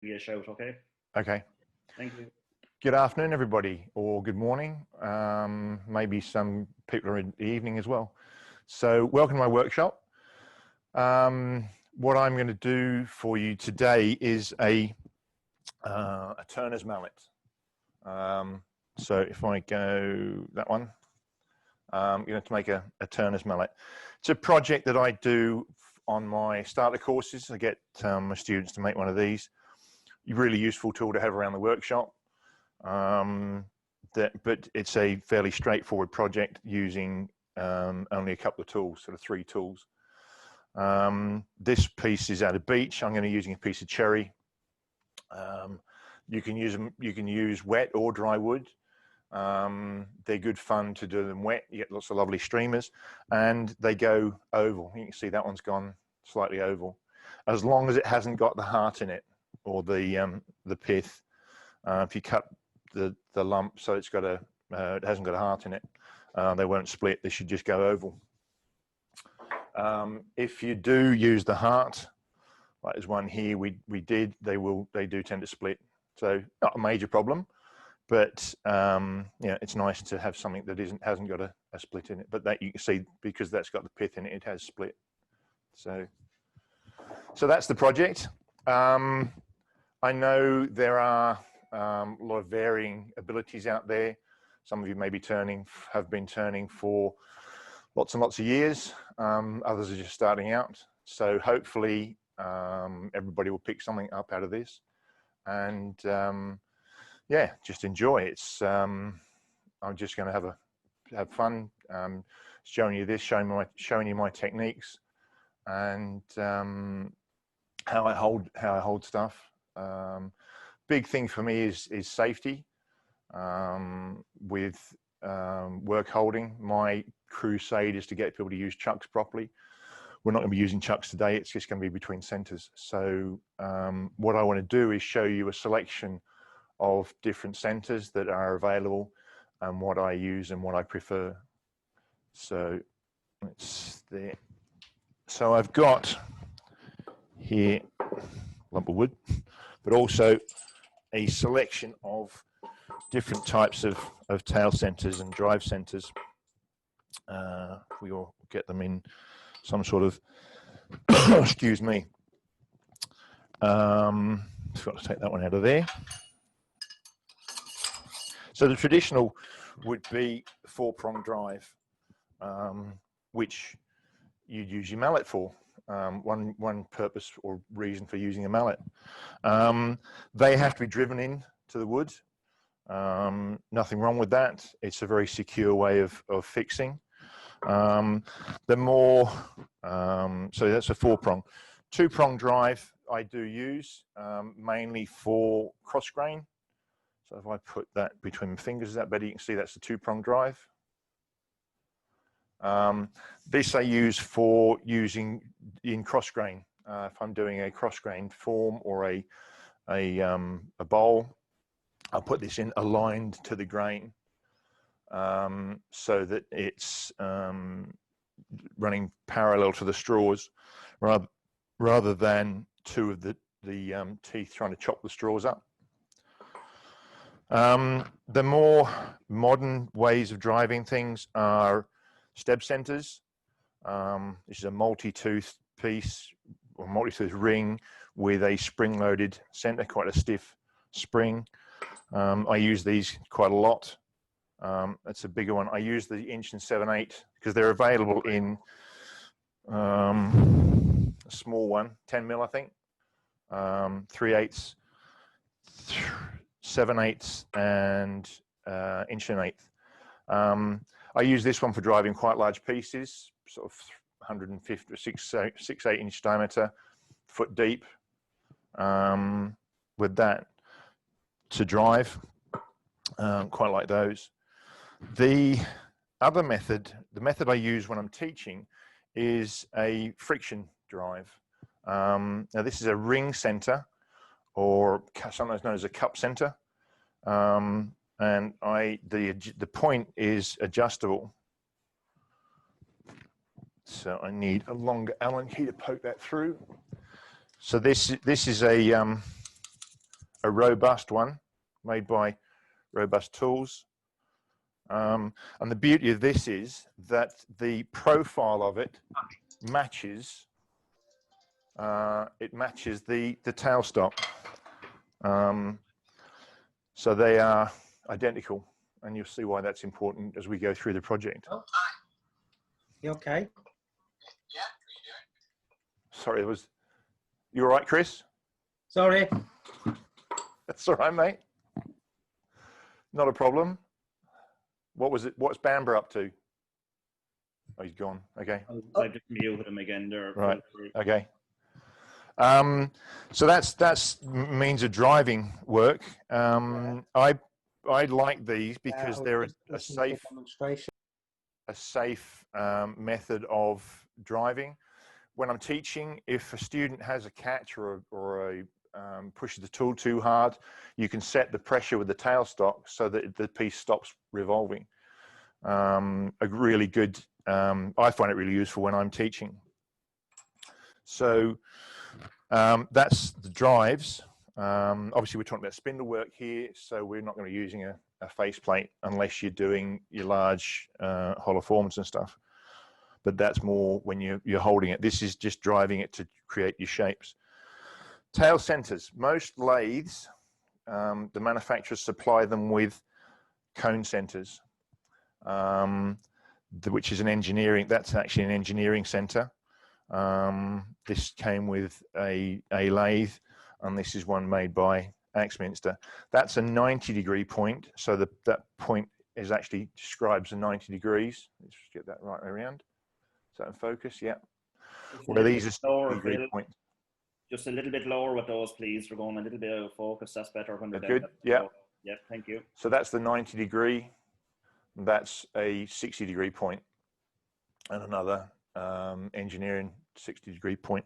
give you a shout, okay? Okay. Thank you. Good afternoon, everybody, or good morning. Maybe some people are in the evening as well. So welcome to my workshop. What I'm going to do for you today is a turner's mallet. So if I go that one, you're going to make a turner's mallet. It's a project that I do on my starter courses. I get my students to make one of these. A really useful tool to have around the workshop. But it's a fairly straightforward project using only a couple of tools, sort of 3 tools. This piece is out of beech. I'm going to be using a piece of cherry. You can use wet or dry wood. They're good fun to do them wet. You get lots of lovely streamers, and they go oval. You can see that one's gone slightly oval, as long as it hasn't got the heart in it or the pith. If you cut the lump so it's got it hasn't got a heart in it, they won't split. They should just go oval. If you do use the heart, like there's one here we did, they do tend to split. So not a major problem, but yeah, it's nice to have something that hasn't got a split in it. But that you can see, because that's got the pith in it, it has split. So that's the project. I know there are a lot of varying abilities out there. Some of you may be have been turning for lots and lots of years. Others are just starting out. So hopefully everybody will pick something up out of this, and yeah, just enjoy it. I'm just going to have fun, showing you this, showing you my techniques, and how I hold stuff. Big thing for me is safety. With work holding, my crusade is to get people to use chucks properly. We're not going to be using chucks today. It's just going to be between centers. So what I want to do is show you a selection of different centers that are available and what I use and what I prefer. So it's there. So I've got here a lump of wood, but also a selection of different types of tail centers and drive centers. We all get them in some sort of excuse me. Forgot to take that one out of there. So the traditional would be 4-prong drive, which you'd use your mallet for. One purpose or reason for using a mallet. They have to be driven in to the wood. Nothing wrong with that. It's a very secure way of fixing. The more, so that's a 4-prong. 2-prong drive I do use mainly for cross grain. So if I put that between my fingers, is that better? You can see that's the 2-prong drive. This I use for using in cross grain. If I'm doing a cross grain form or a bowl, I'll put this in aligned to the grain, so that it's running parallel to the straws, rather than 2 of the teeth trying to chop the straws up. The more modern ways of driving things are steb centers. This is a multi-tooth piece or multi-tooth ring with a spring-loaded center, quite a stiff spring. I use these quite a lot. It's a bigger one. I use the 1 7/8 because they're available in a small one, 10mm, I think, 3/8, 7/8, and 1 1/8. I use this one for driving quite large pieces, sort of 150 or 6-8 inch diameter, foot deep, with that to drive. Quite like those. The other method, the method I use when I'm teaching, is a friction drive. Now this is a ring center, or sometimes known as a cup center, and the point is adjustable. So I need a longer Allen key to poke that through. So this is a a robust one made by Robust Tools. And the beauty of this is that the profile of it matches the tailstock. So they are identical, and you'll see why that's important as we go through the project. Oh, you okay? Yeah, Sorry, you all right, Chris? Sorry. That's all right, mate. Not a problem. What's Bamber up to? Oh, he's gone. Okay. I just muted him again there. Right. Okay. So that's means of driving work. I like these because they're a safe method of driving. When I'm teaching, if a student has a catch or pushes the tool too hard, you can set the pressure with the tailstock so that the piece stops revolving. A really good, I find it really useful when I'm teaching. So that's the drives. Obviously we're talking about spindle work here, so we're not going to be using a faceplate unless you're doing your large hollow forms and stuff. But that's more when you're holding it. This is just driving it to create your shapes. Tail centers. Most lathes, the manufacturers supply them with cone centers, which is that's actually an engineering center. This came with a lathe, and this is one made by Axminster. That's a 90-degree point, so that point is actually describes the 90 degrees. Let's just get that right around. Is that in focus? Yeah. Well, these are 60-degree points. Just a little bit lower with those, please. We're going a little bit out of focus. That's better when they're good. Yeah. Yeah. Thank you. So that's the 90-degree. That's a 60-degree point, and another engineering 60-degree point.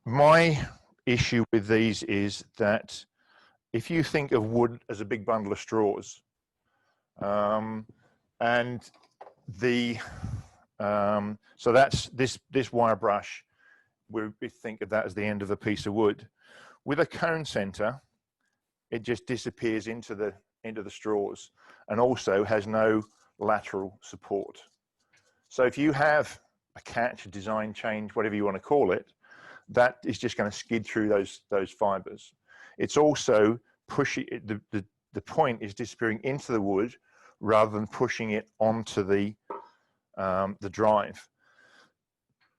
My issue with these is that if you think of wood as a big bundle of straws, and so that's this wire brush, we think of that as the end of a piece of wood. With a cone center, it just disappears into the straws, and also has no lateral support. So if you have a catch, a design change, whatever you want to call it, that is just going to skid through those fibers. It's also pushing it, the point is disappearing into the wood rather than pushing it onto the drive.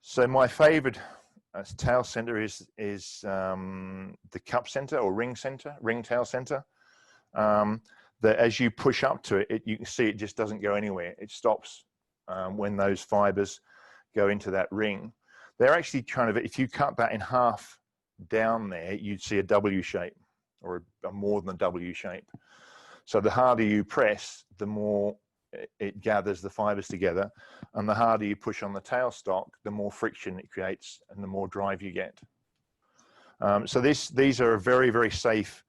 So my favorite tail center is the cup center or ring tail center. That as you push up to it, you can see it just doesn't go anywhere. It stops when those fibers go into that ring. They're actually if you cut that in half down there, you'd see a W shape, or a more than a W shape. So the harder you press, the more it gathers the fibers together, and the harder you push on the tailstock, the more friction it creates and the more drive you get. So these are a very, very safe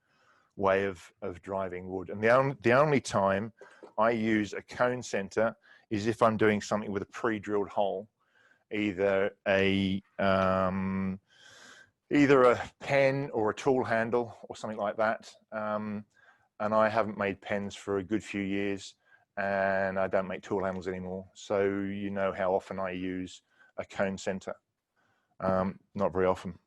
way of driving wood. And the only time I use a cone center is if I'm doing something with a pre-drilled hole, either a pen or a tool handle or something like that. And I haven't made pens for a good few years, and I don't make tool handles anymore. So you know how often I use a cone center. Not very often.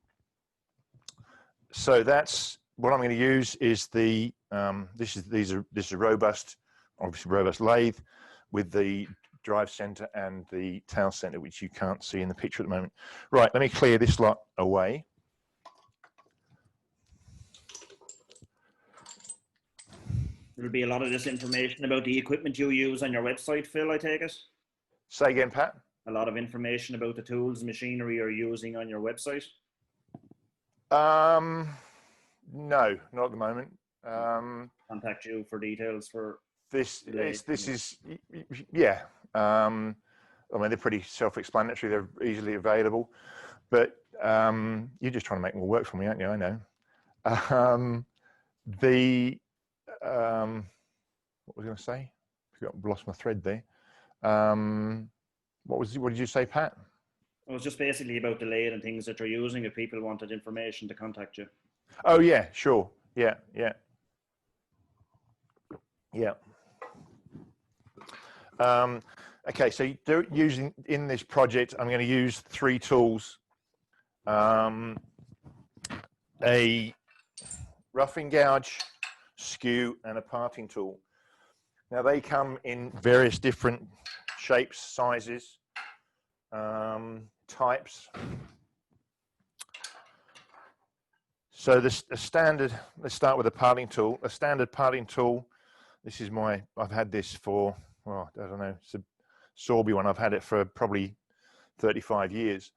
So that's what I'm going to use is this is a robust, obviously robust lathe with the drive center and the tail center, which you can't see in the picture at the moment. Right, let me clear this lot away. There'll be a lot of this information about the equipment you use on your website, Phil, I take it? Say again, Pat? A lot of information about the tools, machinery you're using on your website? No, not at the moment. Contact you for details for this is, yeah. I mean, they're pretty self-explanatory. They're easily available, but you're just trying to make more work for me, aren't you? I know. What was I going to say? I lost my thread there. What did you say, Pat? It was just basically about the lathe and things that you're using if people wanted information to contact you. Oh yeah, sure. Yeah, yeah, yeah. Okay, so using in this project, I'm going to use 3 tools: a roughing gouge, skew, and a parting tool. Now they come in various different shapes, sizes, types. So this a standard. Let's start with a parting tool. A standard parting tool. This is I've had this for, well, I don't know, it's a Sorby one. I've had it for probably 35 years.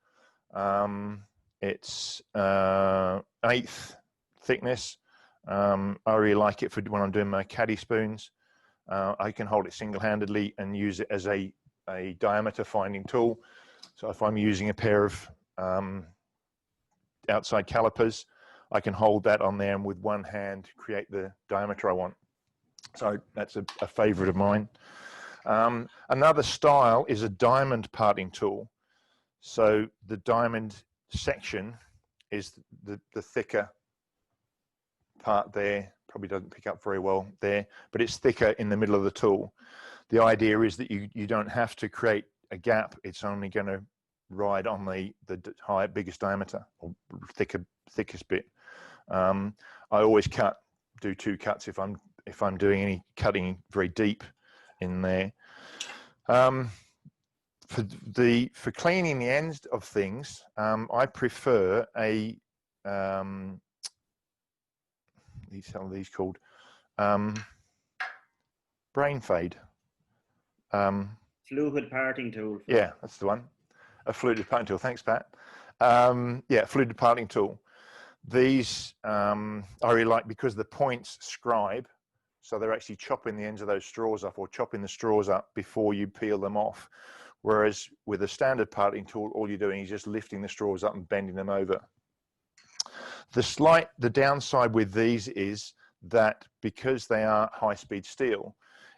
It's 1/8 thickness. I really like it for when I'm doing my caddy spoons. I can hold it single-handedly and use it as a diameter finding tool. So if I'm using a pair of outside calipers, I can hold that on there and with one hand create the diameter I want. So that's a favorite of mine. Another style is a diamond parting tool. So the diamond section is the thicker part there. Probably doesn't pick up very well there, but it's thicker in the middle of the tool. The idea is that you don't have to create a gap. It's only going to ride on the biggest diameter or thickest bit. I always do 2 cuts if I'm doing any cutting very deep in there. For cleaning the ends of things, I prefer a these called brain fade. Fluid parting tool. Yeah, that's the one. A fluid parting tool. Thanks, Pat. Yeah, fluid parting tool. These I really like because the points scribe, so they're actually chopping the ends of those straws up or chopping the straws up before you peel them off. Whereas with a standard parting tool, all you're doing is just lifting the straws up and bending them over. The downside with these is that because they are high-speed steel,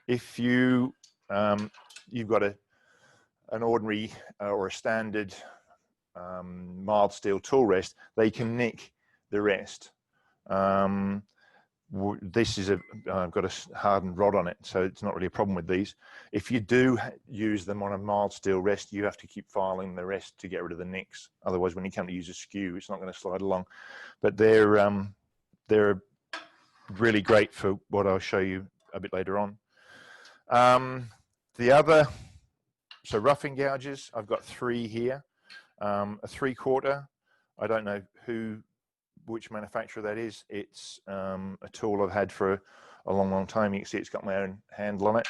if you've got an ordinary or a standard mild steel tool rest, they can nick the rest. This is I've got a hardened rod on it, so it's not really a problem with these. If you do use them on a mild steel rest, you have to keep filing the rest to get rid of the nicks. Otherwise, when you come to use a skew, it's not going to slide along. But they're really great for what I'll show you a bit later on. So roughing gouges, I've got 3 here. A 3/4. I don't know which manufacturer that is. It's a tool I've had for a long time. You can see it's got my own handle on it.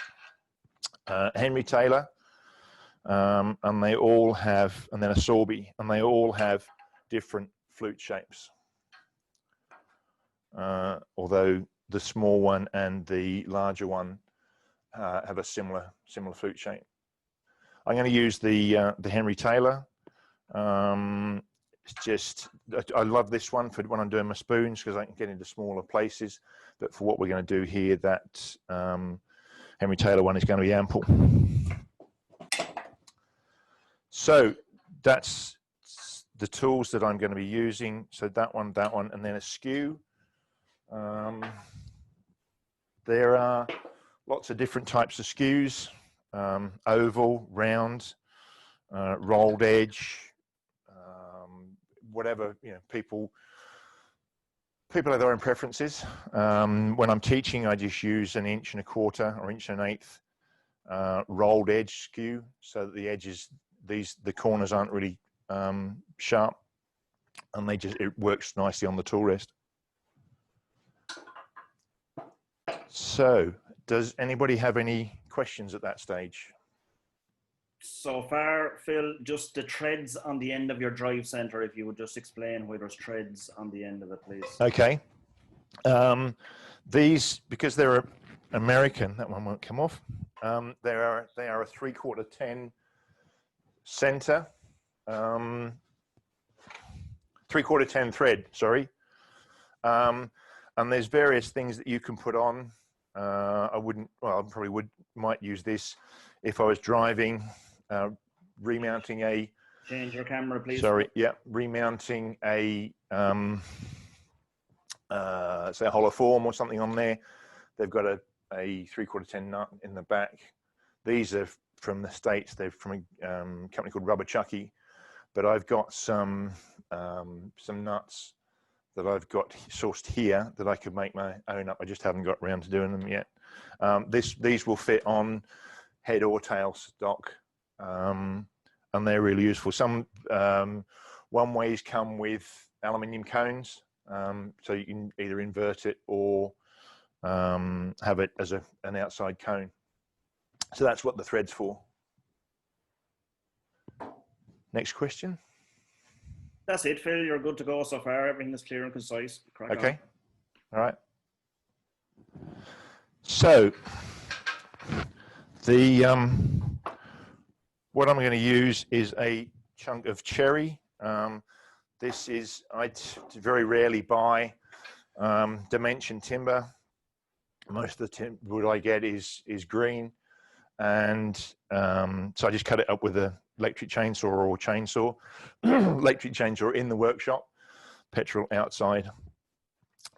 Henry Taylor, and they all have, and then a Sorby, and they all have different flute shapes. Although the small one and the larger one have a similar flute shape. I'm going to use the Henry Taylor. It's just, I love this one for when I'm doing my spoons because I can get into smaller places. But for what we're going to do here, that Henry Taylor one is going to be ample. So that's the tools that I'm going to be using. So that one, and then a skew. There are lots of different types of skews, oval, round, rolled edge, whatever, people have their own preferences. When I'm teaching, I just use 1 1/4 or 1 1/8 rolled edge skew, so that the edges, the corners aren't really sharp, and it works nicely on the tool rest. So, does anybody have any questions at that stage? So far, Phil, just the threads on the end of your drive center, if you would just explain why there's threads on the end of it, please. Okay. These, because they're American, that one won't come off. They are a 3/4 10 center, 3/4 10 thread, sorry. And there's various things that you can put on. I might use this if I was driving, remounting a. Change your camera, please. Sorry, yeah, remounting a say a hollow form or something on there. They've got a 3/4 10 nut in the back. These are from the States. They're from a company called Rubber Chucky, but I've got some nuts that I've got sourced here that I could make my own up. I just haven't got around to doing them yet. These will fit on head or tail stock, and they're really useful. Some one-ways come with aluminium cones, so you can either invert it or have it as an outside cone. So that's what the thread's for. Next question. That's it, Phil. You're good to go so far. Everything is clear and concise. Crack Okay. on. All right. So the what I'm going to use is a chunk of cherry. This is, I very rarely buy dimension timber. Most of the wood I get is green, and so I just cut it up with an electric chainsaw or chainsaw. Electric chainsaw in the workshop, petrol outside.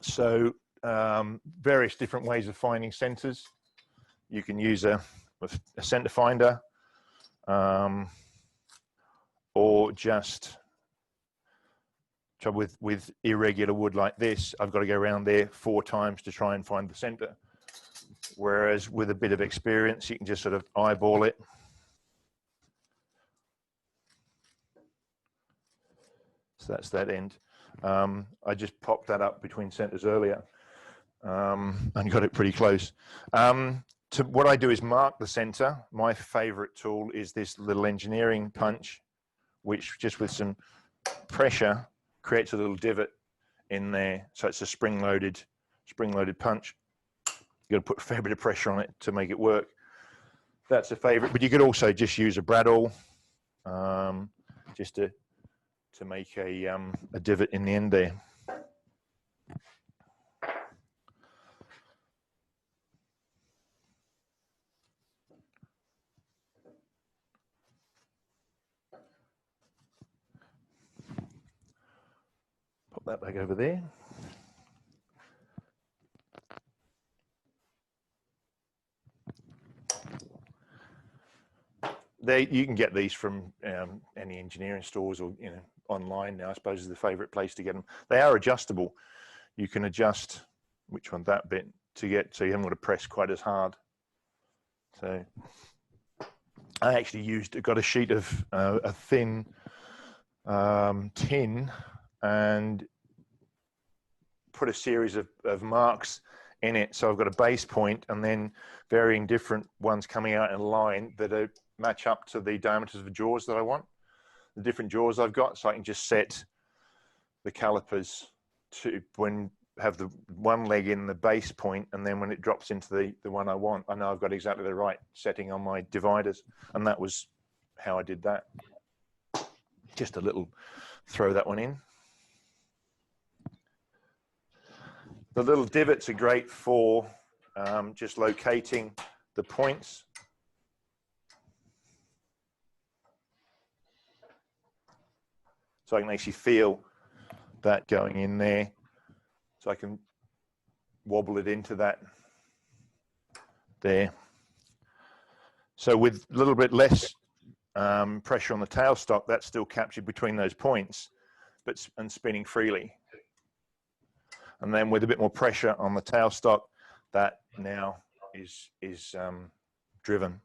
So various different ways of finding centers. You can use a center finder, or just trouble with irregular wood like this. I've got to go around there 4 times to try and find the center. Whereas with a bit of experience, you can just sort of eyeball it. So that's that end. I just popped that up between centers earlier and got it pretty close. What I do is mark the center. My favorite tool is this little engineering punch, which just with some pressure creates a little divot in there. So it's a spring-loaded punch. You've got to put a fair bit of pressure on it to make it work. That's a favorite, but you could also just use a brad awl, just to make a divot in the end there. Pop that back over there. You can get these from any engineering stores or online now. I suppose is the favorite place to get them. They are adjustable. You can adjust which one that bit to get so you haven't got to press quite as hard. So I actually got a sheet of a thin tin and put a series of marks in it. So I've got a base point and then varying different ones coming out in a line that match up to the diameters of the jaws that I want. The different jaws I've got, so I can just set the calipers to have the one leg in the base point, and then when it drops into the one I want, I know I've got exactly the right setting on my dividers. And that was how I did that. Just a little throw that one in. The little divots are great for just locating the points. So I can actually feel that going in there. So I can wobble it into that there. So with a little bit less pressure on the tailstock, that's still captured between those points, and spinning freely. And then with a bit more pressure on the tailstock, that now is driven.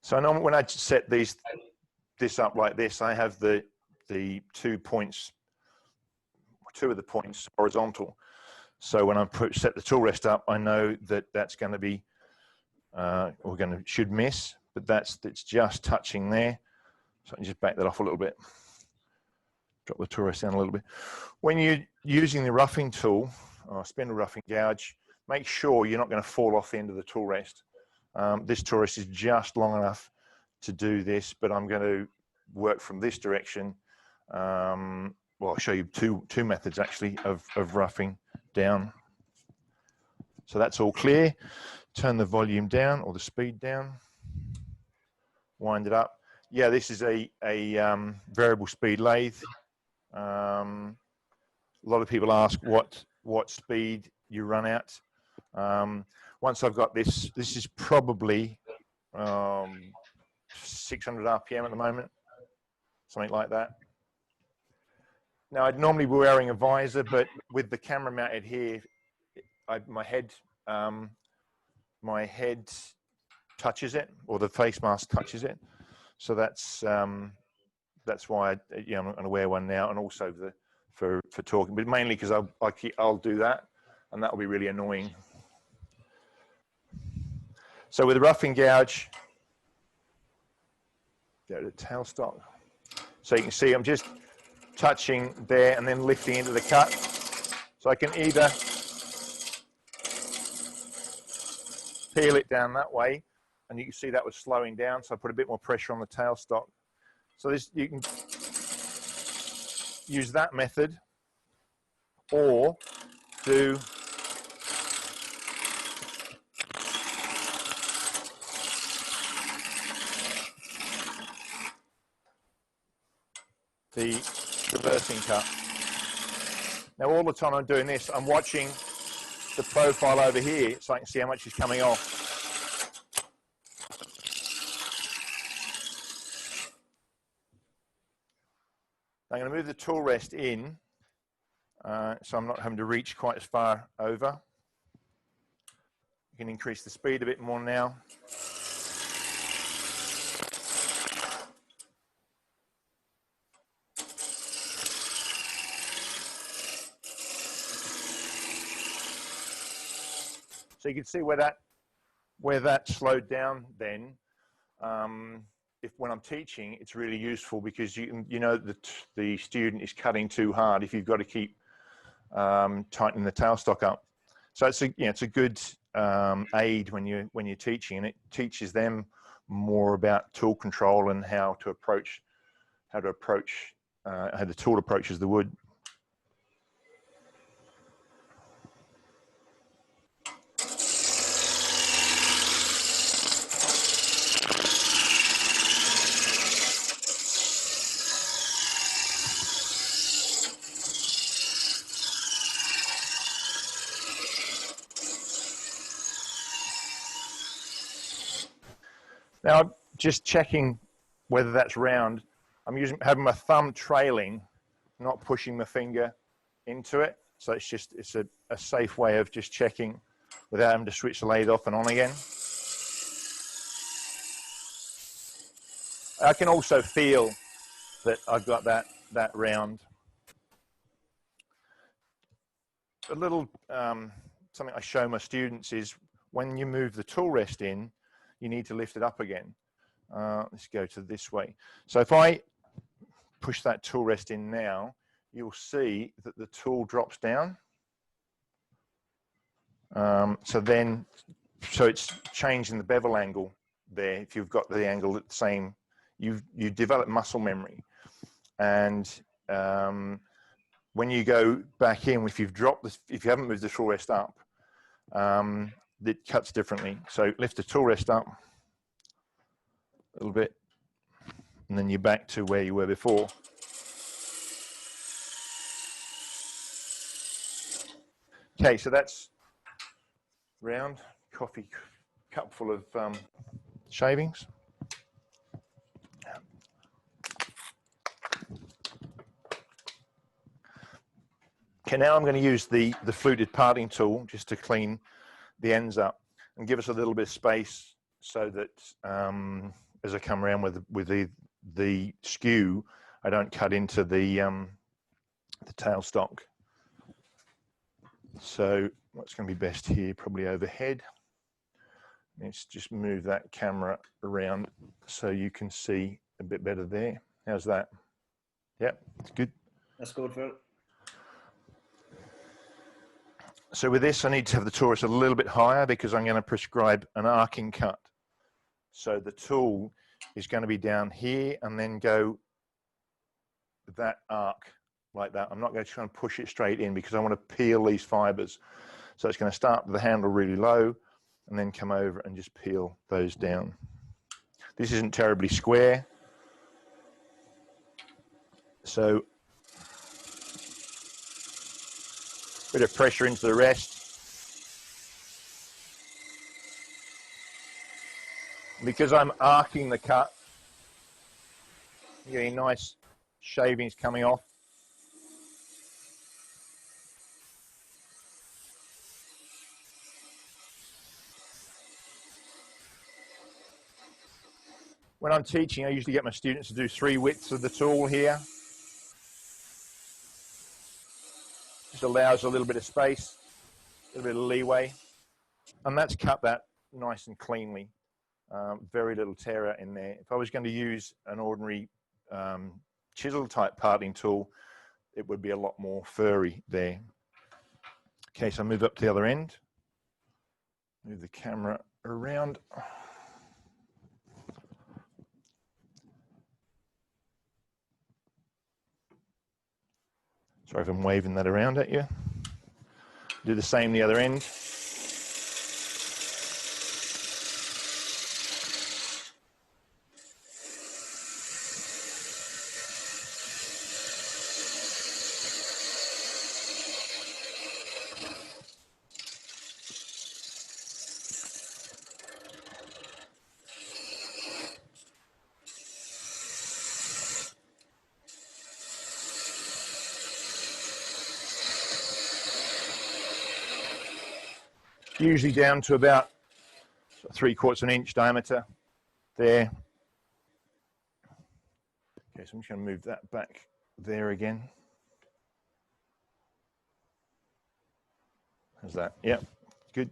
So I know when I set this up like this, I have the 2 points, 2 of the points horizontal. So when I set the tool rest up, I know that that's going to be, should miss, but it's just touching there. So I can just back that off a little bit. Drop the tool rest down a little bit. When you're using the roughing tool or spindle roughing gouge, make sure you're not going to fall off the end of the tool rest. This tool rest is just long enough to do this, but I'm going to work from this direction. Well, I'll show you two methods actually of roughing down. So that's all clear. Turn the volume down or the speed down. Wind it up. yeah, this is a variable speed lathe. A lot of people ask what speed you run at. Once I've got this is probably 600 RPM at the moment, something like that. Now, I'd normally be wearing a visor, but with the camera mounted here, my head touches it, or the face mask touches it. So that's why I'm going to wear one now, and also for talking, but mainly because I'll do that, and that will be really annoying. So with the roughing gouge, go to tailstock. So you can see I'm just touching there and then lifting into the cut. So I can either peel it down that way, and you can see that was slowing down, so I put a bit more pressure on the tailstock. So this, you can use that method, or do the reversing cut. Now, all the time I'm doing this, I'm watching the profile over here so I can see how much is coming off. I'm going to move the tool rest in, so I'm not having to reach quite as far over. You can increase the speed a bit more now. So you can see where that slowed down then. When I'm teaching, it's really useful because you know that the student is cutting too hard if you've got to keep tightening the tailstock up. So it's a good aid when you're teaching, and it teaches them more about tool control and how the tool approaches the wood. Now, I'm just checking whether that's round. I'm having my thumb trailing, not pushing my finger into it. So it's a safe way of just checking without having to switch the lathe off and on again. I can also feel that I've got that round. A little something I show my students is when you move the tool rest in, you need to lift it up again. Let's go to this way. So if I push that tool rest in now, you'll see that the tool drops down. So it's changing the bevel angle there. If you've got the angle at the same, you develop muscle memory. And when you go back in, if you haven't moved the tool rest up, it cuts differently. So lift the tool rest up a little bit, and then you're back to where you were before. Okay, so that's round, coffee cup full of shavings. Okay, now I'm going to use the fluted parting tool just to clean the ends up and give us a little bit of space so that as I come around with the skew, I don't cut into the tailstock. So what's going to be best here, probably overhead. Let's just move that camera around so you can see a bit better there. How's that? Yep, it's good. That's good, Phil. So with this, I need to have the tool rest a little bit higher because I'm going to prescribe an arcing cut. So the tool is going to be down here and then go that arc like that. I'm not going to try and push it straight in because I want to peel these fibers. So it's going to start with the handle really low and then come over and just peel those down. This isn't terribly square, So bit of pressure into the rest. Because I'm arcing the cut, you're getting nice shavings coming off. When I'm teaching, I usually get my students to do 3 widths of the tool here. Just allows a little bit of space, a little bit of leeway. And that's cut that nice and cleanly. Very little tear out in there. If I was going to use an ordinary chisel type parting tool, it would be a lot more furry there. Okay, so I move up to the other end. Move the camera around. Sorry if I'm waving that around at you. Do the same the other end. Usually down to about 3/4 of an inch diameter there. Okay, so I'm just going to move that back there again. How's that? Yep, good.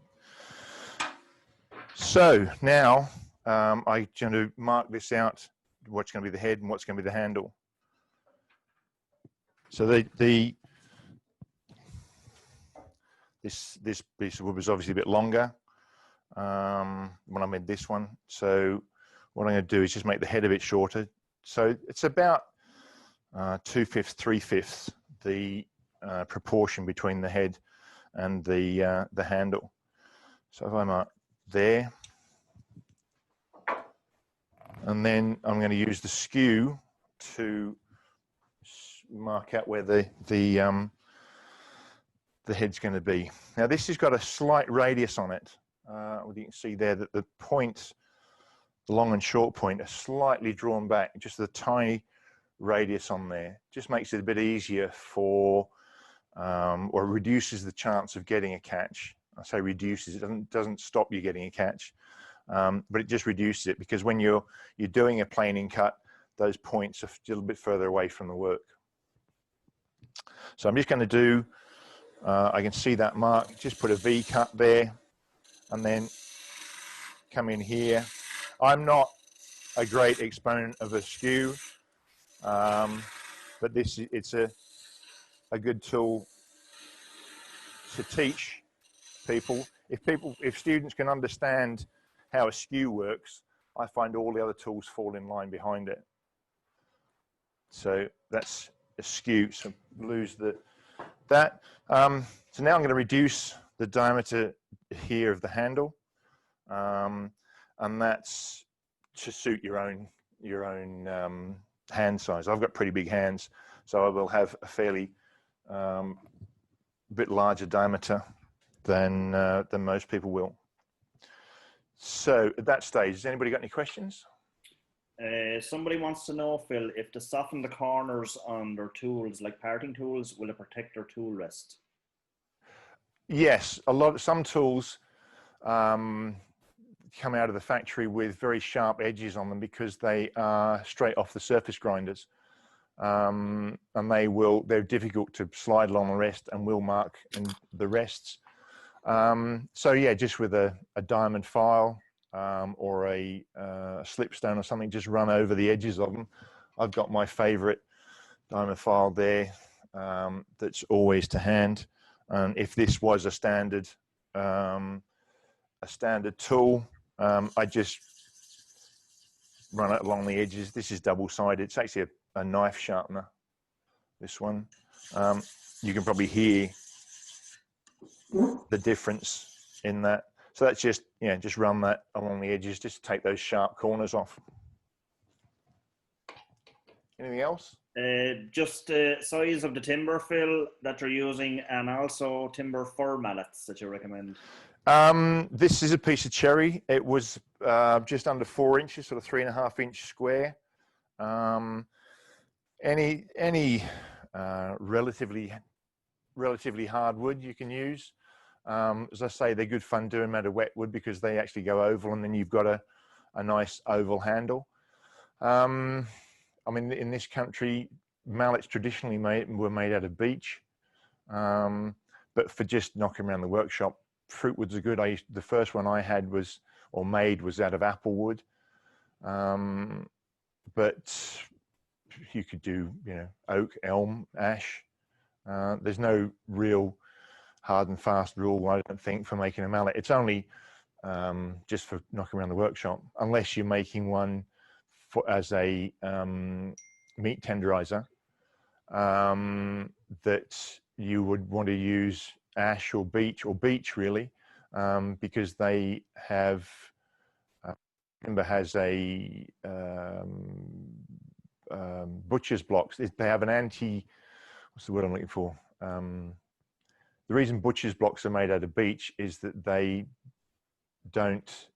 So now I'm going to mark this out, what's going to be the head and what's going to be the handle. So this piece of wood was obviously a bit longer when I made this one. So what I'm going to do is just make the head a bit shorter. So it's about 2/5, 3/5 the proportion between the head and the handle. So if I mark there, and then I'm going to use the skew to mark out where the head's going to be. Now this has got a slight radius on it. You can see there that the points, the long and short point, are slightly drawn back, just a tiny radius on there. Just makes it a bit easier for, or reduces the chance of getting a catch. I say reduces, it doesn't stop you getting a catch, but it just reduces it, because when you're doing a planing cut, those points are a little bit further away from the work. So I'm just going to do, I can see that mark, just put a V cut there, and then come in here. I'm not a great exponent of a skew, but it's a good tool to teach people. If students can understand how a skew works, I find all the other tools fall in line behind it. So that's a skew. So lose that. So now I'm going to reduce the diameter here of the handle, and that's to suit your own hand size. I've got pretty big hands, so I will have a fairly bit larger diameter than most people will. So at that stage, has anybody got any questions? Somebody wants to know, Phil, if to soften the corners on their tools, like parting tools, will it protect their tool rest? Yes, some tools come out of the factory with very sharp edges on them because they are straight off the surface grinders, and they're difficult to slide along the rest and will mark in the rests. So yeah, just with a diamond file or a slipstone or something, just run over the edges of them. I've got my favorite diamond file there that's always to hand. And if this was a standard tool, I just run it along the edges. This is double-sided. It's actually a knife sharpener, this one. You can probably hear the difference in that. So that's just, just run that along the edges, just to take those sharp corners off. Anything else? Just the size of the timber fill that you're using, and also timber fir mallets that you recommend. This is a piece of cherry. It was just under 4 inches, sort of 3.5 inch square. Any relatively hard wood you can use. As I say, they're good fun doing out of wet wood because they actually go oval, and then you've got a nice oval handle. I mean, in this country, mallets traditionally were made out of beech, but for just knocking around the workshop, fruit woods are good. The first one I had was out of apple wood, but you could do, you know, oak, elm, ash. There's no real hard and fast rule, I don't think, for making a mallet. It's only just for knocking around the workshop, unless you're making one as a meat tenderizer, that you would want to use ash or beech really, because they have timber has a butcher's blocks. They have an what's the word I'm looking for? The reason butcher's blocks are made out of beech is that they don't,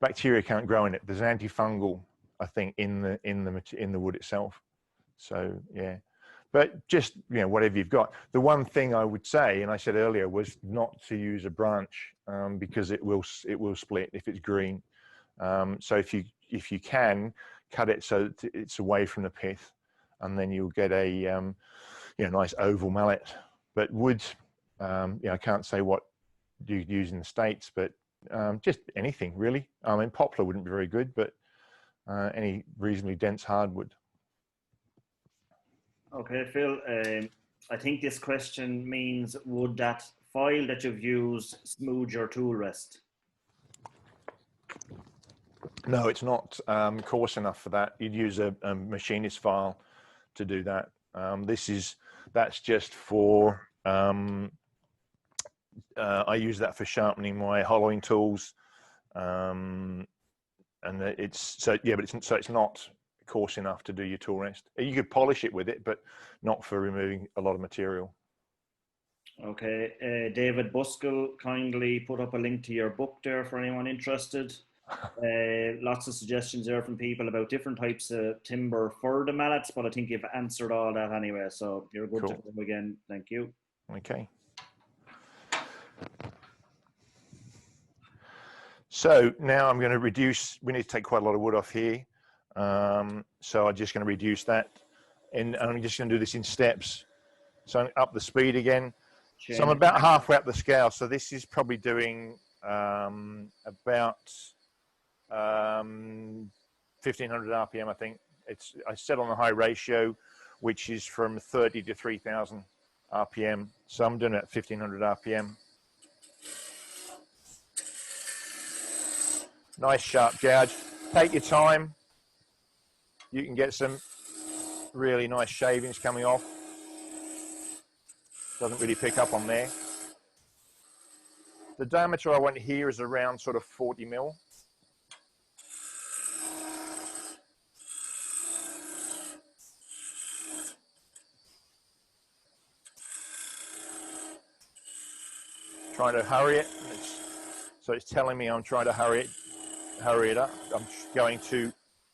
bacteria can't grow in it. There's an antifungal, I think, in the wood itself. So yeah, but just, you know, whatever you've got. The one thing I would say, and I said earlier, was not to use a branch, because it will split if it's green. So if you can cut it so that it's away from the pith, and then you'll get a you know, nice oval mallet. But wood, you know, I can't say what you use in the States, but just anything really. I mean, poplar wouldn't be very good, but any reasonably dense hardwood. Okay, Phil, I think this question means, would that file that you've used smooth your tool rest? No, it's not coarse enough for that. You'd use a machinist file to do that. That's just for, I use that for sharpening my hollowing tools, and it's not coarse enough to do your tool rest. You could polish it with it, but not for removing a lot of material. Okay, David Buskell kindly put up a link to your book there for anyone interested. Lots of suggestions there from people about different types of timber for the mallets, but I think you've answered all that anyway, so you're good to go again. Thank you. Okay. So now I'm going to reduce, we need to take quite a lot of wood off here. So I'm just going to reduce that, and I'm just going to do this in steps. So up the speed again. So I'm about halfway up the scale. So this is probably doing about 1500 RPM, I think. I set on a high ratio, which is from 30 to 3000 RPM. So I'm doing it at 1500 RPM. Nice sharp gouge. Take your time. You can get some really nice shavings coming off. Doesn't really pick up on there. The diameter I want here is around sort of 40 mil. Trying to hurry it. So it's telling me I'm trying to hurry it up.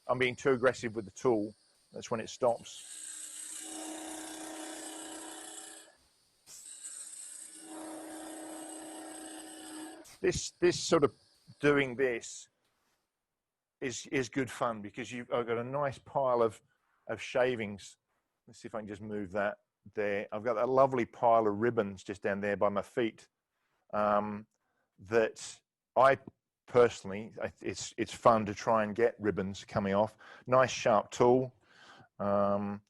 I'm being too aggressive with the tool. That's when it stops. This sort of doing this is good fun because I've got a nice pile of shavings. Let's see if I can just move that there. I've got that lovely pile of ribbons just down there by my feet. That I personally, it's fun to try and get ribbons coming off. Nice sharp tool, and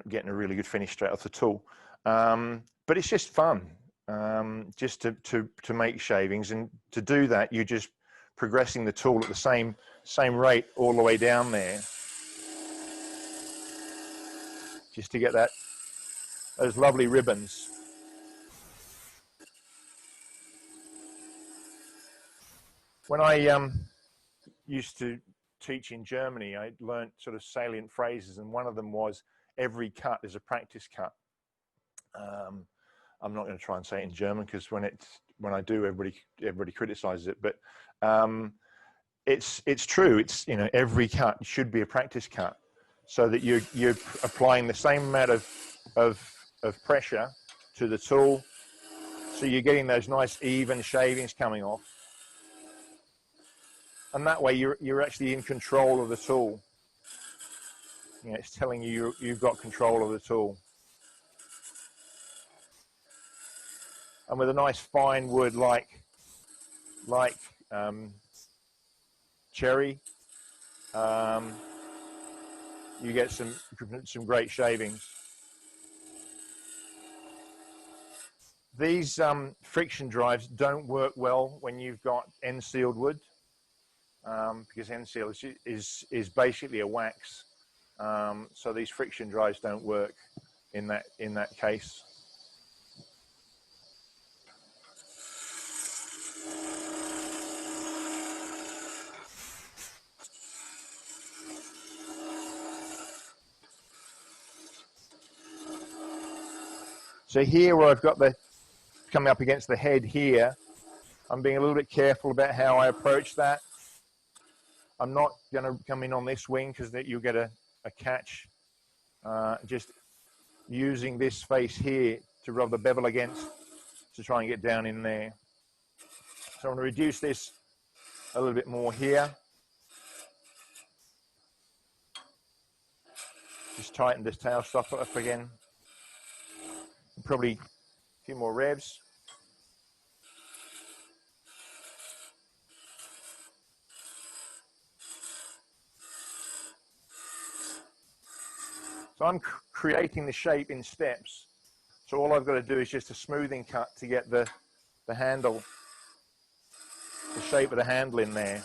getting a really good finish straight off the tool. But it's just fun, just to make shavings, and to do that, you're just progressing the tool at the same rate all the way down there, just to get those lovely ribbons. When I used to teach in Germany, I learned sort of salient phrases, and one of them was, every cut is a practice cut. I'm not going to try and say it in German, because when I do, everybody criticizes it. But it's true. It's, you know, every cut should be a practice cut, so that you're applying the same amount of pressure to the tool, so you're getting those nice even shavings coming off, and that way you're actually in control of the tool. You know, it's telling you you've got control of the tool. And with a nice fine wood like cherry, you get some great shavings. These friction drives don't work well when you've got end-sealed wood, because end-seal is basically a wax. So these friction drives don't work in that case. So here, where I've got the coming up against the head here, I'm being a little bit careful about how I approach that. I'm not going to come in on this wing, because you'll get a catch. Just using this face here to rub the bevel against, to try and get down in there. So I'm going to reduce this a little bit more here. Just tighten this tail stop up again. Probably a few more revs. So I'm creating the shape in steps. So all I've got to do is just a smoothing cut to get the handle, the shape of the handle in there.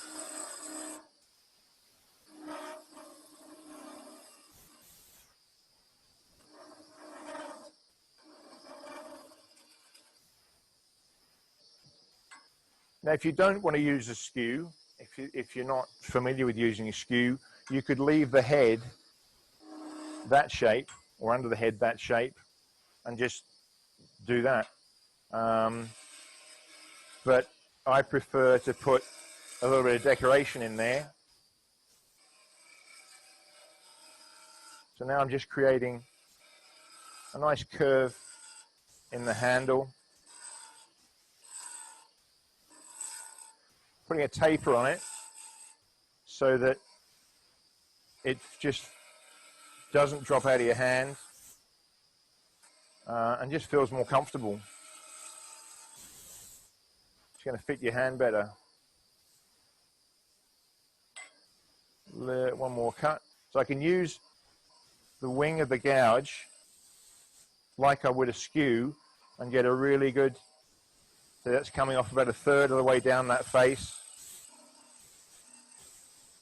Now, if you don't want to use a skew, if you're not familiar with using a skew, you could leave the head that shape, or under the head that shape, and just do that. But I prefer to put a little bit of decoration in there. So now I'm just creating a nice curve in the handle, putting a taper on it so that it just doesn't drop out of your hand, and just feels more comfortable. It's going to fit your hand better. One more cut. So I can use the wing of the gouge like I would a skew and get a really good, so that's coming off about a third of the way down that face,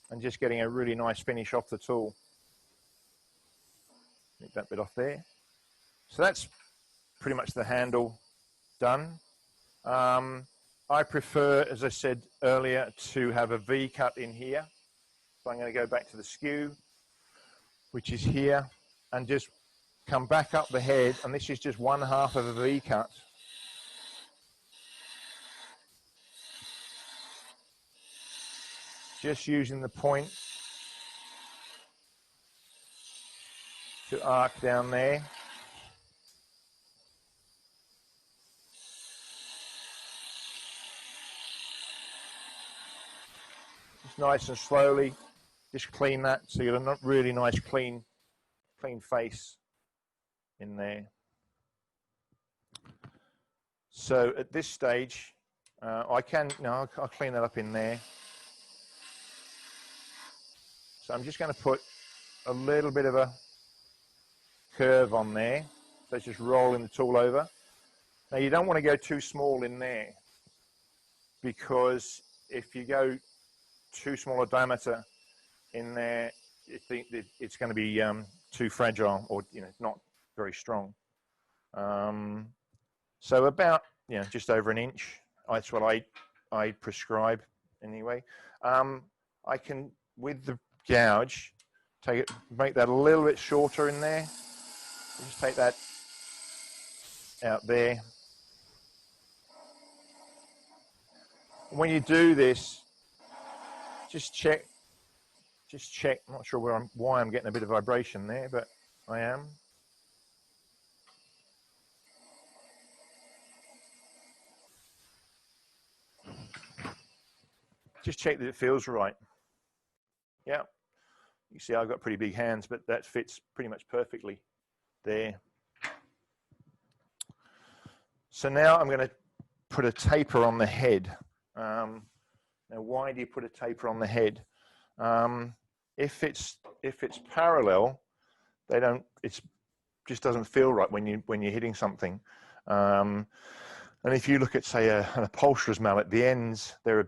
and just getting a really nice finish off the tool. Get that bit off there. So that's pretty much the handle done. I prefer, as I said earlier, to have a V cut in here. So I'm going to go back to the skew, which is here, and just come back up the head, and this is just 1/2 of a V cut. Just using the point to arc down there. Just nice and slowly, just clean that so you get a really nice clean face in there. So at this stage, I'll clean that up in there. So I'm just going to put a little bit of a curve on there. So it's just rolling the tool over. Now you don't want to go too small in there, because if you go too small a diameter in there, it's going to be too fragile, or not very strong. So about just over 1 inch. That's what I prescribe anyway. I can with the gouge, take it, make that a little bit shorter in there. Just take that out there. When you do this, just check. I'm not sure why I'm getting a bit of vibration there, but I am. Just check that it feels right. Yeah. You see I've got pretty big hands, but that fits pretty much perfectly there. So now I'm going to put a taper on the head. Now, why do you put a taper on the head? If it's parallel, it just doesn't feel right when you're hitting something. And if you look at, say, an upholsterer's mallet, the ends, they're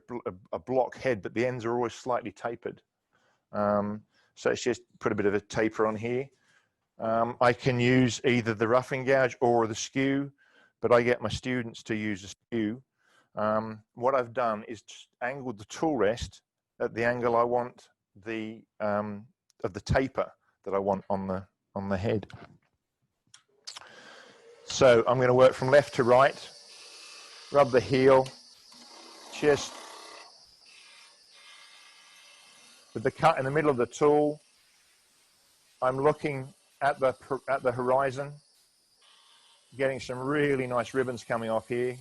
a block head, but the ends are always slightly tapered. So it's just put a bit of a taper on here. I can use either the roughing gouge or the skew, but I get my students to use a skew. What I've done is just angled the tool rest at the angle I want of the taper that I want on the head. So I'm going to work from left to right, rub the heel, just with the cut in the middle of the tool. I'm looking at the horizon, getting some really nice ribbons coming off here.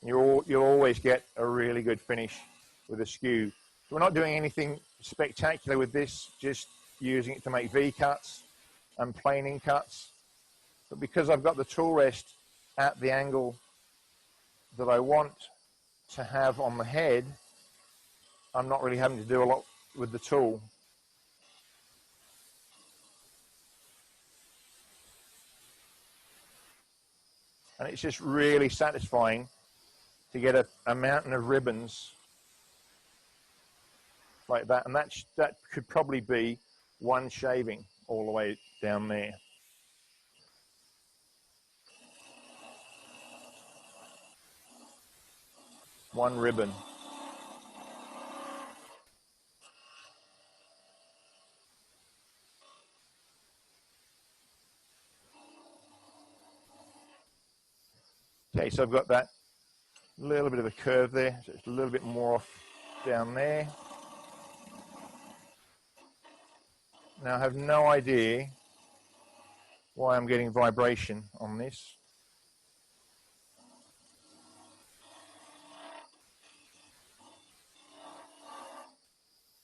You'll always get a really good finish with a skew. We're not doing anything spectacular with this, just using it to make V-cuts and planing cuts. But because I've got the tool rest at the angle that I want to have on the head, I'm not really having to do a lot with the tool. And it's just really satisfying to get a mountain of ribbons like that. And that could probably be one shaving all the way down there. One ribbon. Okay, so I've got that little bit of a curve there, so it's a little bit more off down there. Now I have no idea why I'm getting vibration on this.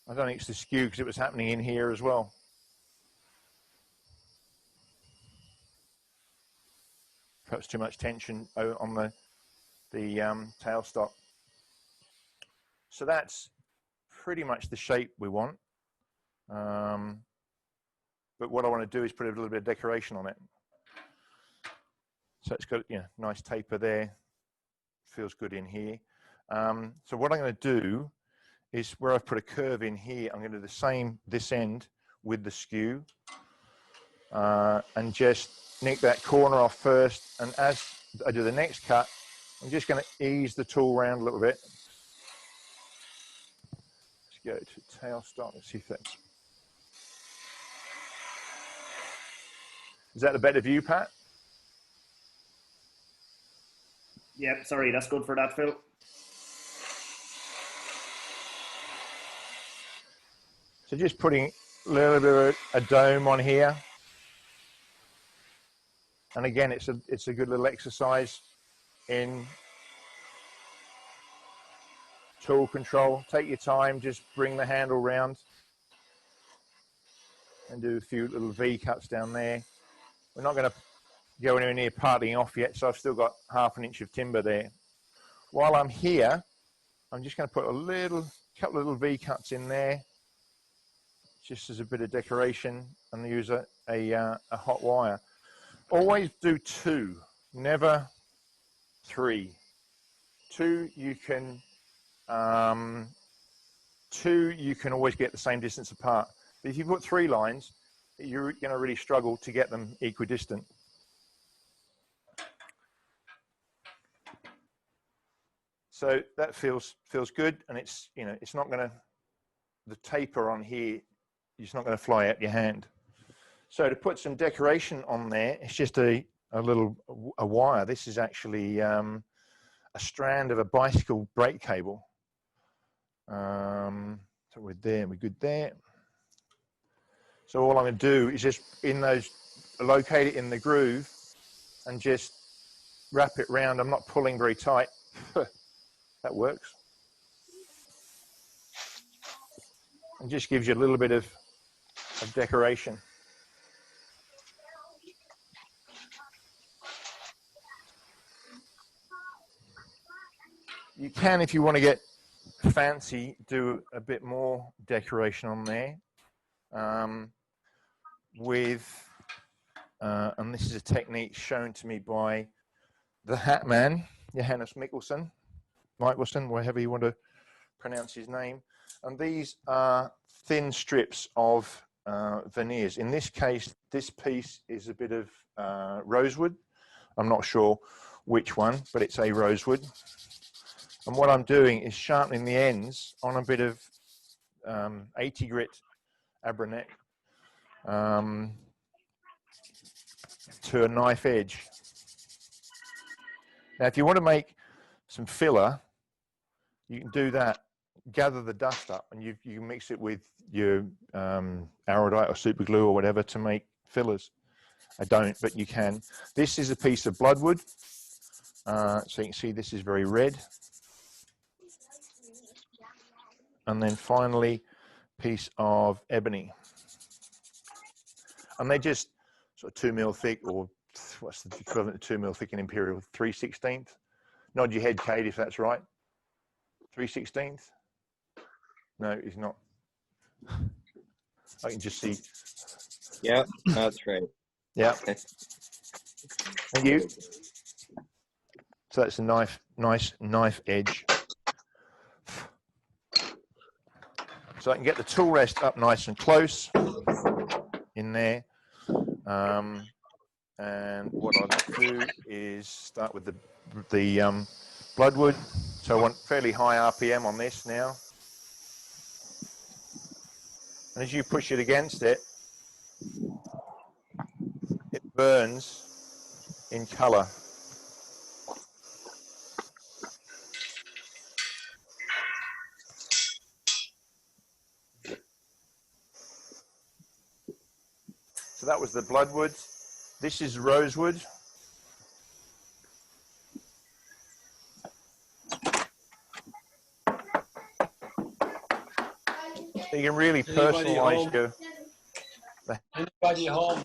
I don't think it's the skew because it was happening in here as well. Perhaps too much tension on the tailstock. So that's pretty much the shape we want. But what I want to do is put a little bit of decoration on it. So it's got, nice taper there. Feels good in here. So what I'm going to do is where I've put a curve in here, I'm going to do the same this end with the skew. And just nick that corner off first. And as I do the next cut, I'm just going to ease the tool around a little bit. Let's go to tailstock. Let's see if that's... Is that a better view, Pat? Yep, sorry, that's good for that, Phil. So just putting a little bit of a dome on here. And again, it's a good little exercise in tool control. Take your time, just bring the handle round and do a few little V cuts down there. We're not going to go anywhere near parting off yet, so I've still got ½ an inch of timber there. While I'm here, I'm just going to put a couple of little V cuts in there, just as a bit of decoration, and use a hot wire. Always do 2, never 3. 2 you can always get the same distance apart. But if you put 3 lines, you're going to really struggle to get them equidistant. So that feels good, and it's, you know, it's not going to, the taper on here, it's not going to fly out your hand. So to put some decoration on there, it's just a wire. This is actually a strand of a bicycle brake cable. So we're there, we're good there. So all I'm going to do is just locate it in the groove and just wrap it round. I'm not pulling very tight. That works. And just gives you a little bit of decoration. You can, if you want to get fancy, do a bit more decoration on there and this is a technique shown to me by the hat man, Johannes Mikkelsen, wherever you want to pronounce his name. And these are thin strips of veneers. In this case, this piece is a bit of rosewood. I'm not sure which one, but it's a rosewood. And what I'm doing is sharpening the ends on a bit of 80 grit abranet to a knife edge. Now, if you want to make some filler, you can do that. Gather the dust up, and you can mix it with your Aerodite or super glue or whatever to make fillers. I don't, but you can. This is a piece of bloodwood. So you can see this is very red. And then finally, piece of ebony. And they're just sort of 2 mil thick, or what's the equivalent of 2 mil thick in Imperial? 3/16. Nod your head, Kate, if that's right. 3/16. No, it's not. I can just see. Yeah, that's right. Yeah. Thank you. So that's a nice knife edge. So I can get the tool rest up nice and close in there. And what I'll do is start with the bloodwood. So I want fairly high RPM on this now. And as you push it against it, it burns in color. So that was the bloodwood. This is rosewood. So you can really personalize your... Anybody home?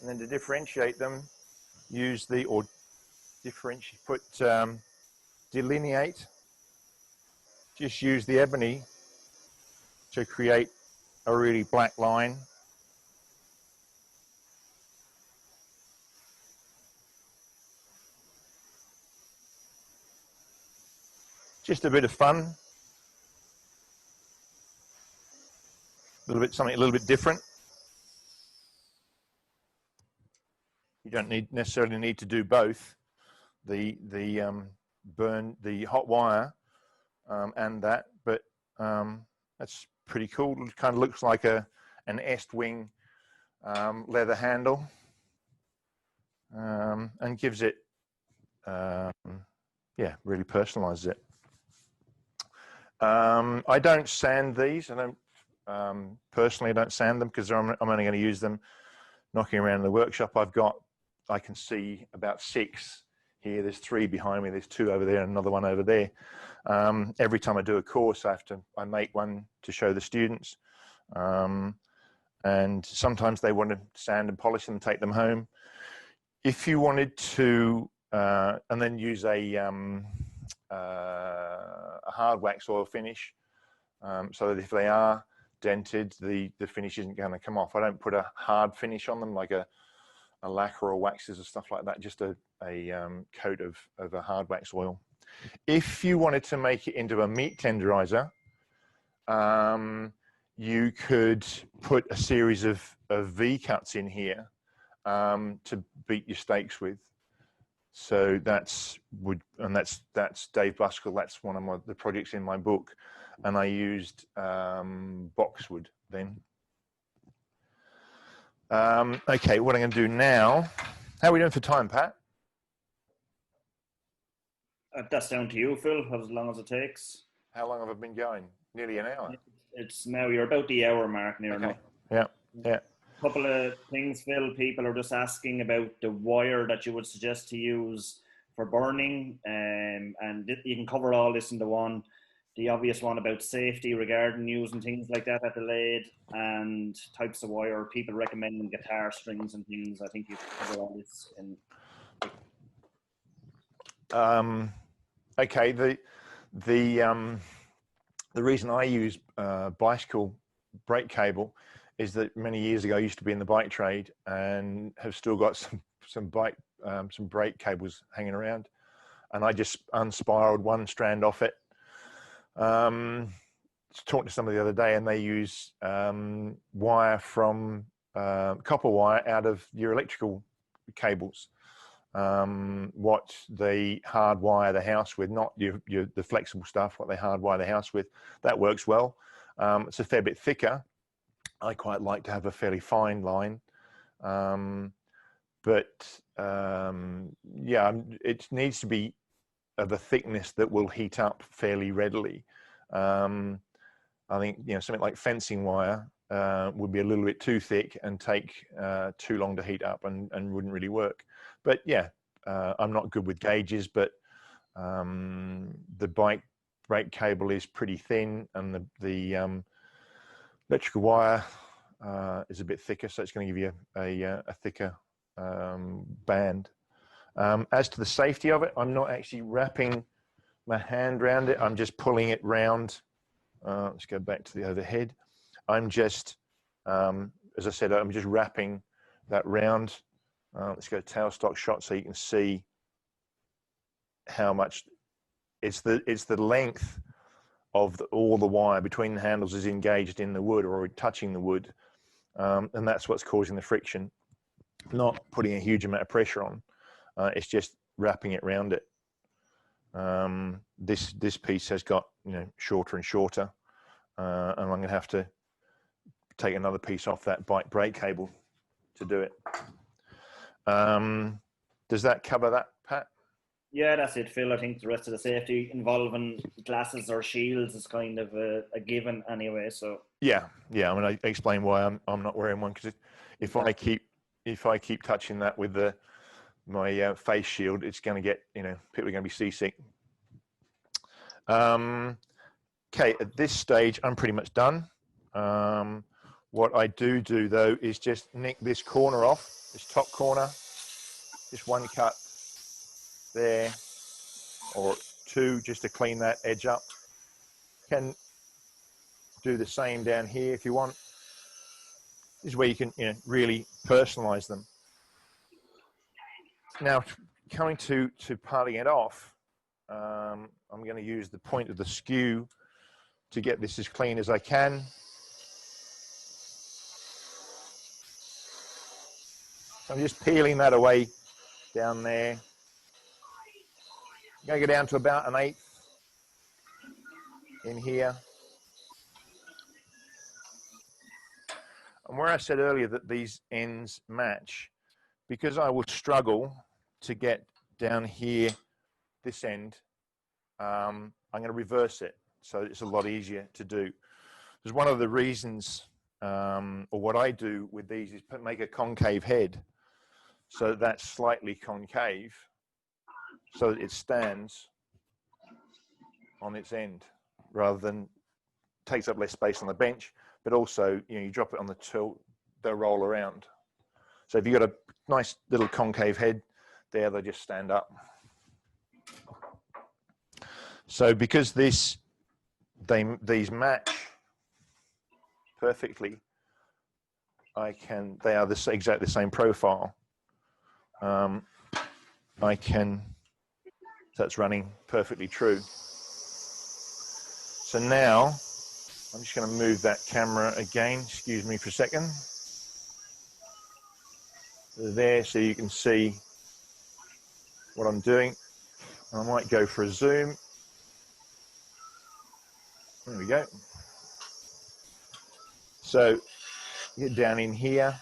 And then to differentiate them, use the, or differentiate, put delineate. Just use the ebony to create a really black line. Just a bit of fun. Something a little bit different. You don't necessarily need to do both. The hot wire and that, but that's pretty cool. It kind of looks like an Est wing leather handle, and gives it, yeah, really personalizes it. I don't sand these. I don't personally. I don't sand them because I'm only going to use them knocking around in the workshop. I can see about 6 here. There's 3 behind me. There's 2 over there and another one over there. Every time I do a course, I make one to show the students. And sometimes they want to sand and polish them and take them home. If you wanted to, and then use a hard wax oil finish, so that if they are dented, the finish isn't going to come off. I don't put a hard finish on them like a lacquer or waxes or stuff like that, just a coat of a hard wax oil. If you wanted to make it into a meat tenderizer, you could put a series of V cuts in here to beat your stakes with. So that's Dave Buskell. That's one of the projects in my book, and I used boxwood then. Okay, what I'm going to do now? How are we doing for time, Pat? That's down to you, Phil, as long as it takes. How long have I been going? Nearly an hour. It's now, you're about the hour mark near enough. Yeah, yeah. Couple of things, Phil. People are just asking about the wire that you would suggest to use for burning, and you can cover all this into one. The obvious one about safety regarding using things like that at the lathe, and types of wire. People recommending guitar strings and things. I think you can cover all this. Okay, the reason I use bicycle brake cable is that many years ago I used to be in the bike trade and have still got some brake cables hanging around, and I just unspiraled one strand off it. Talked to somebody the other day, and they use wire from copper wire out of your electrical cables. What they hardwire the house with, not the flexible stuff, what they hardwire the house with, that works well. It's a fair bit thicker. I quite like to have a fairly fine line, but yeah, it needs to be of a thickness that will heat up fairly readily. I think, you know, something like fencing wire would be a little bit too thick and take too long to heat up and wouldn't really work. But yeah, I'm not good with gauges, but the bike brake cable is pretty thin, and the electrical wire is a bit thicker, so it's going to give you a thicker band. As to the safety of it, I'm not actually wrapping my hand around it. I'm just pulling it round. Let's go back to the overhead. I'm just, as I said, I'm just wrapping that round. Let's go tailstock shot so you can see how much it's the length of all the wire between the handles is engaged in the wood or touching the wood, and that's what's causing the friction. Not putting a huge amount of pressure on. It's just wrapping it around it. This piece has got, you know, shorter and shorter, and I'm going to have to take another piece off that bike brake cable to do it. Does that cover that, Pat? Yeah, that's it, Phil. I think the rest of the safety involving glasses or shields is kind of a given anyway. So yeah. I mean, I explain why I'm not wearing one, because if I keep touching that with my face shield, it's going to get, you know, people are going to be seasick. Okay, at this stage, I'm pretty much done. What I do though is just nick this corner off, this top corner, just one cut there, or two, just to clean that edge up. Can do the same down here if you want. This is where you can, you know, really personalize them. Now, coming to parting it off, I'm going to use the point of the skew to get this as clean as I can. I'm just peeling that away down there. I'm going to go down to about 1/8 in here. And where I said earlier that these ends match, because I will struggle to get down here, this end, I'm going to reverse it, so it's a lot easier to do. Because one of the reasons, or what I do with these, is make a concave head, so that's slightly concave, so that it stands on its end, rather than takes up less space on the bench, but also, you know, you drop it on the tilt, they'll roll around. So if you've got a nice little concave head there, they just stand up. So because these match perfectly, they are exactly the same profile. That's running perfectly true. So now I'm just going to move that camera again. Excuse me for a second. there so you can see what I'm doing. I might go for a zoom. There we go. So get down in here.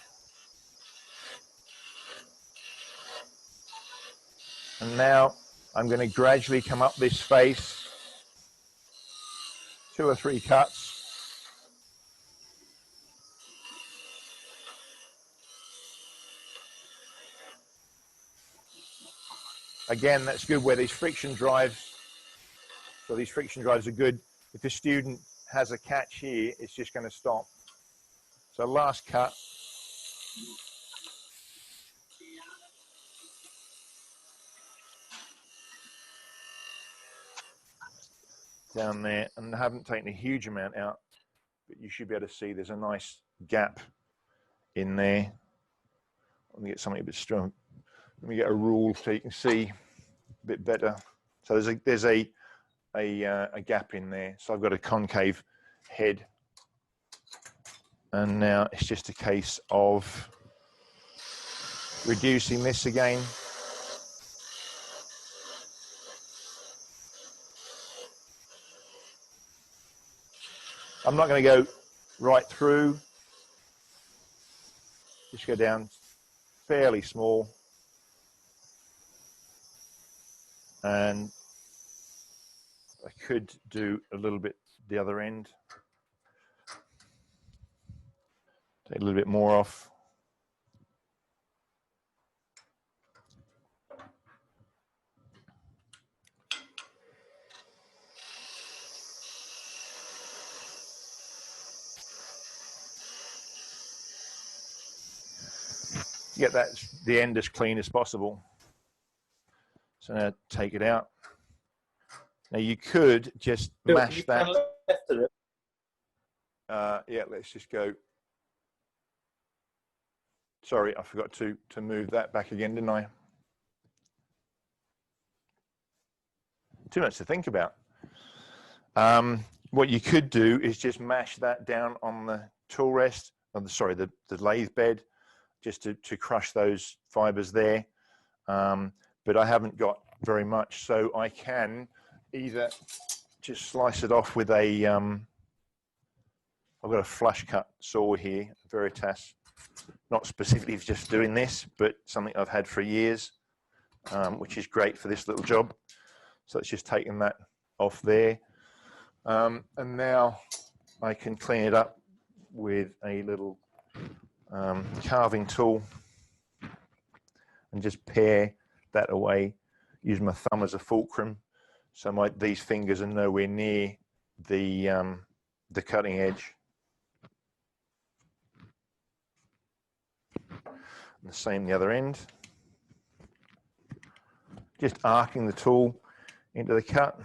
And now I'm going to gradually come up this face, 2 or 3 cuts. Again, that's good where these friction drives, so these friction drives are good. If a student has a catch here, it's just going to stop. So last cut. Down there, and I haven't taken a huge amount out, but you should be able to see there's a nice gap in there. Let me get something a bit strong. Let me get a rule so you can see a bit better. So there's a gap in there. So I've got a concave head, and now it's just a case of reducing this again. I'm not going to go right through, just go down fairly small, and I could do a little bit the other end, take a little bit more off. Get that the end as clean as possible. So now take it out. Now you could just mash that. Yeah, let's just go. Sorry, I forgot to move that back again, didn't I? Too much to think about. What you could do is just mash that down on the tool rest, the lathe bed, just to crush those fibers there. But I haven't got very much, so I can either just slice it off with a, I've got a flush cut saw here, Veritas, not specifically just doing this, but something I've had for years, which is great for this little job. So it's just taking that off there. And now I can clean it up with a little carving tool and just pare that away. Use my thumb as a fulcrum, so these fingers are nowhere near the cutting edge. And the same the other end. Just arcing the tool into the cut.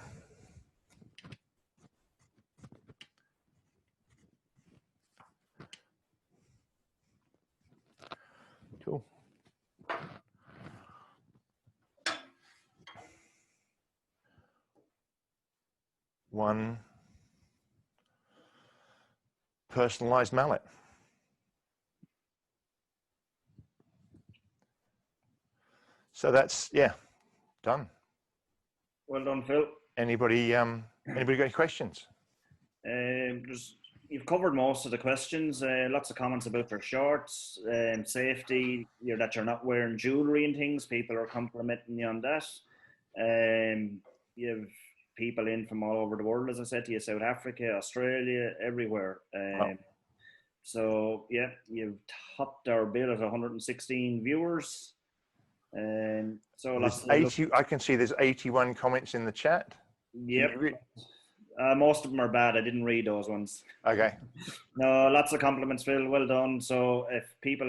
Cool. One personalized mallet. So that's, yeah, done. Well done, Phil. Anybody got any questions? You've covered most of the questions. Lots of comments about their shorts, safety, that you're not wearing jewelry and things. People are complimenting you on that. You have people in from all over the world, as I said to you, South Africa, Australia, everywhere. Wow. So, yeah, you've topped our bill at 116 viewers. So lots 80, I can see there's 81 comments in the chat. Yep. Most of them are bad. I didn't read those ones. Okay. No, lots of compliments, Phil. Well done. So if people